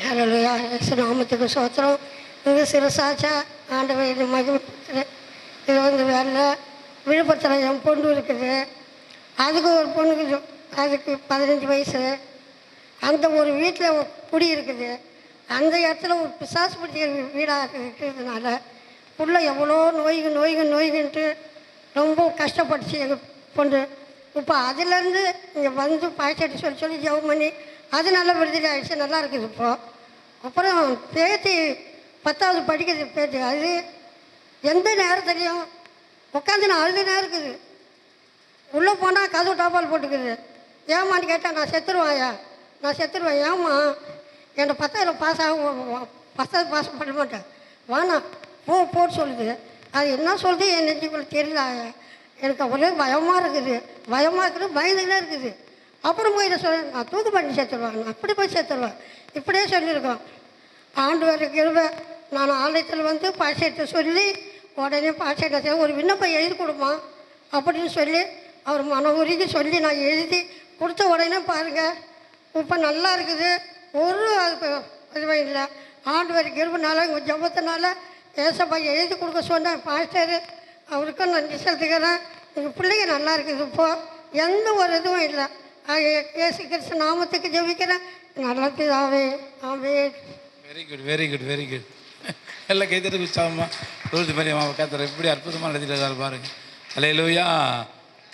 ஹல்லேலூயா. இயேசு நாமத்துக்கு ஸ்தோத்திரம். இது சிறுசாச்சா ஆண்டவர் இது மகிமைப்படுத்துகிறேன். இது வந்து வேலை விழுப்புரத்தில் என் பொண்ணு இருக்குது. அதுக்கு ஒரு பொண்ணுக்கு அதுக்கு 15 வயசு. அந்த ஒரு வீட்டில் குடி இருக்குது. அந்த இடத்துல ஒரு பிசாசு பிடிக்கிற வீடாக இருக்கிறதுனால புள்ள எவ்வளோ நோய்கன்ட்டு ரொம்ப கஷ்டப்பட்டுச்சு எங்கள் பொண்ணு. இப்போ அதுலேருந்து இங்கே வந்து பாய்ச்சட்டு சொல்லி ஜெபம் பண்ணி அது நல்லா விடுதலை ஆகிடுச்சு, நல்லா இருக்குது இப்போது. அப்புறம் பேத்தி 10வது படிக்கிறது பேத்தி. அது எந்த நேரத்துலையும் உட்காந்து நான் அழுதுனே இருக்குது. உள்ளே போனால் கதவு டாப்பால் போட்டுக்குது. ஏமான்னு கேட்டால் நான் செத்துருவேன். ஏம்மா என்னை 10வது பாஸ் ஆகும் 10வது பாஸ் பண்ண மாட்டேன், வாண்ணா போட்டு சொல்லுது. அது என்ன சொல்லுது என் நெஞ்சுக்குள்ள தெரியல. எனக்கு ஒரே பயமாக இருக்குது, பயந்துக்கிட்டே இருக்குது. அப்புறம் போய் இதை சொல்ல நான் தூக்கு பண்ணி சேர்த்துருவேன், நான் அப்படி போய் சேர்த்துருவேன், இப்படியே சொல்லியிருக்கோம். ஆண்டவர் கிருபை. நான் ஆலயத்தில் வந்து பாஷையிட்ட சொல்லி உடனே பாஷையிட்ட ஒரு விண்ணப்பம் எழுதி கொடுமா அப்படின்னு சொல்லி அவர் மன உருகி சொல்லி நான் எழுதி கொடுத்த உடனே பாருங்கள் இப்போ நல்லா இருக்குது. ஒரு இதுவே இல்லை. ஆண்டவர் கிருபைனால உங்கள் ஜபத்தினால ஏசப்பா எழுதி கொடுக்க சொன்னேன் பாஸ்டர், அவருக்கும் நன்றி செலுத்துக்கிறேன். எங்கள் பிள்ளைங்க நல்லா இருக்குது. இப்போது எந்த ஒரு இதுவும் இல்லை. இயேசு கிறிஸ்து நாமத்துக்கு ஜெபிக்கிறேன். நல்ல பிதாவே, ஆமென். Very good. எல்லாம் கைத்தறி உற்சாகமாக ரோஜு மரியம்மாவை கத்துற இப்படி அற்புதமாக நடத்திட்டு இருக்காரு பாருங்க. ஹல்லேலூயா.